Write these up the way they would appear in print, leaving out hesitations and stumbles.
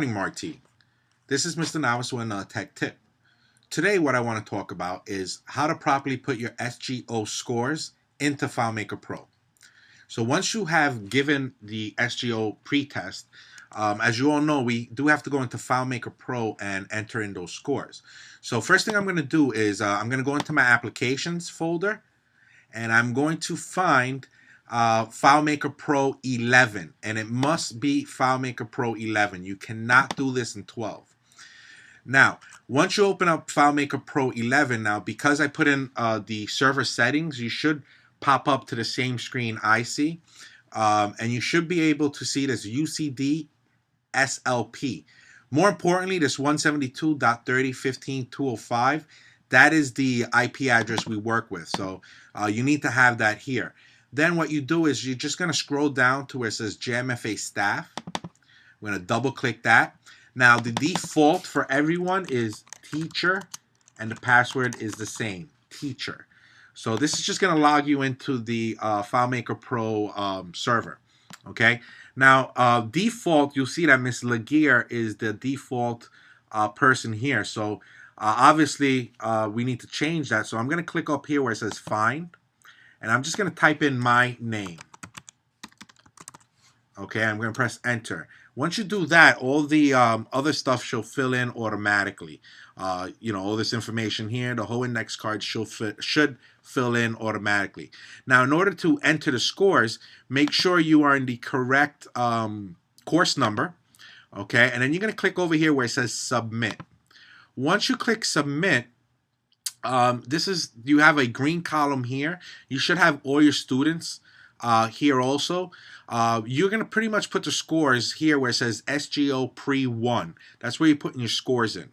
Morning, Marty. This is Mr. Novice with a tech tip. Today, what I want to talk about is how to properly put your SGO scores into FileMaker Pro. So once you have given the SGO pretest, as you all know, we do have to go into FileMaker Pro and enter in those scores. So first thing I'm going to do is I'm going to go into my applications folder, and I'm going to find FileMaker Pro 11, and it must be FileMaker Pro 11. You cannot do this in 12. Now, once you open up FileMaker Pro 11, now because I put in the server settings, you should pop up to the same screen I see, and you should be able to see this UCD SLP. More importantly, this 172.30.15.205, that is the IP address we work with. So you need to have that here. Then what you do is you're just going to scroll down to where it says JMFA staff. We're going to double click that. Now the default for everyone is teacher, and the password is the same, teacher. So this is just going to log you into the FileMaker Pro server. Okay. Now default, you'll see that Miss Laguerre is the default person here. So obviously we need to change that. So I'm going to click up here where it says find, and I'm just going to type in my name. Okay, I'm going to press enter. Once you do that, all the other stuff should fill in automatically. All this information here, the whole index card should fill in automatically. Now, in order to enter the scores, make sure you are in the correct course number. Okay, and then you're going to click over here where it says submit. Once you click submit, you have a green column here. You should have all your students here also. You're going to pretty much put the scores here where it says SGO pre-1. That's where you're putting your scores in.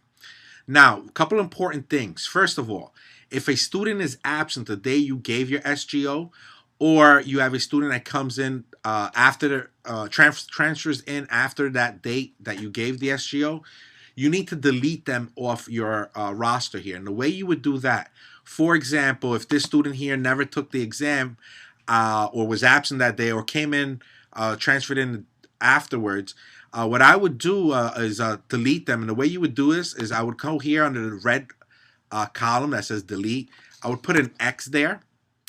Now, a couple important things. First of all, if a student is absent the day you gave your SGO, or you have a student that comes in after the transfers in after that date that you gave the SGO, you need to delete them off your roster here. And the way you would do that, for example, if this student here never took the exam or was absent that day or came in, transferred in afterwards, what I would do is delete them. And the way you would do this is I would go here under the red column that says delete. I would put an X there,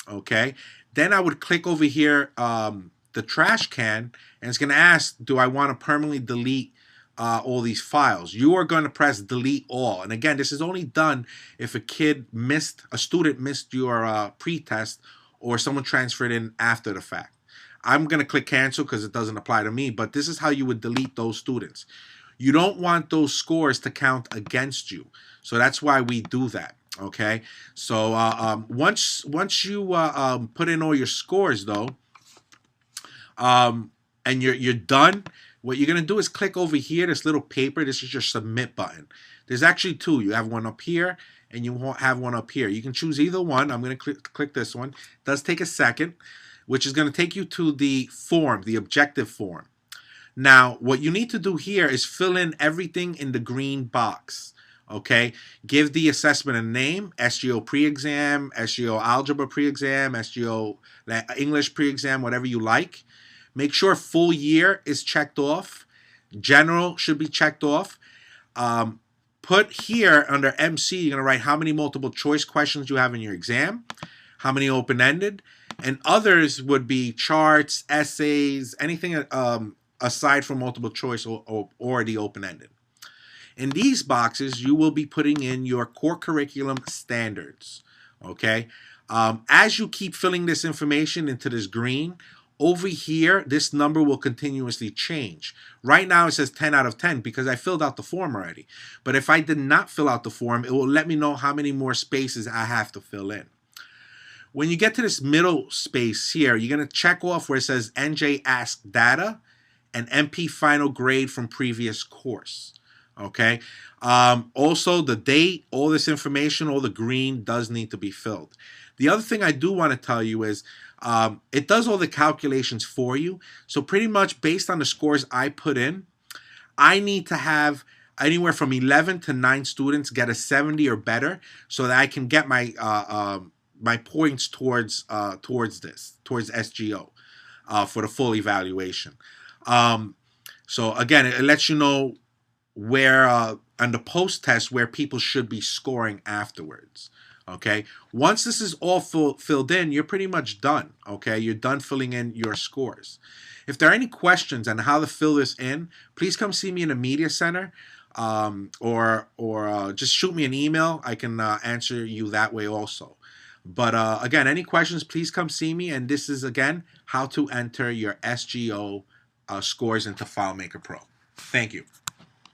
okay? Then I would click over here, the trash can, and it's going to ask, do I want to permanently delete all these files? You are going to press delete all. And again, this is only done if a student missed your pretest or someone transferred in after the fact. I'm going to click cancel because it doesn't apply to me, but this is how you would delete those students. You don't want those scores to count against you. So that's why we do that. Okay. So once you put in all your scores though, and you're done, what you're going to do is click over here, this little paper. This is your submit button. There's actually two. You have one up here and you have one up here. You can choose either one. I'm going to click this one. It does take a second, which is going to take you to the form, the objective form. Now, what you need to do here is fill in everything in the green box. Okay, give the assessment a name: SGO pre-exam, SGO algebra pre-exam, SGO English pre-exam, whatever you like. Make sure full year is checked off. General should be checked off. Put here under MC, you're going to write how many multiple choice questions you have in your exam, how many open-ended, and others would be charts, essays, anything aside from multiple choice or the open-ended. In these boxes, you will be putting in your core curriculum standards. Okay. As you keep filling this information into this green, over here, this number will continuously change. Right now, it says 10 out of 10 because I filled out the form already. But if I did not fill out the form, it will let me know how many more spaces I have to fill in. When you get to this middle space here, you're going to check off where it says NJ Ask Data and MP Final Grade from previous course. Okay. Also, the date, all this information, all the green does need to be filled. The other thing I do want to tell you is it does all the calculations for you. So pretty much based on the scores I put in, I need to have anywhere from 11 to 9 students get a 70 or better so that I can get my my points towards SGO for the full evaluation. So again, it lets you know where and the post test where people should be scoring afterwards. Okay, once this is all filled in, you're pretty much done. Okay, you're done filling in your scores. If there are any questions on how to fill this in, please come see me in the media center, or just shoot me an email. I can answer you that way also. But again, any questions, please come see me. And this is again how to enter your SGO scores into FileMaker Pro. Thank you.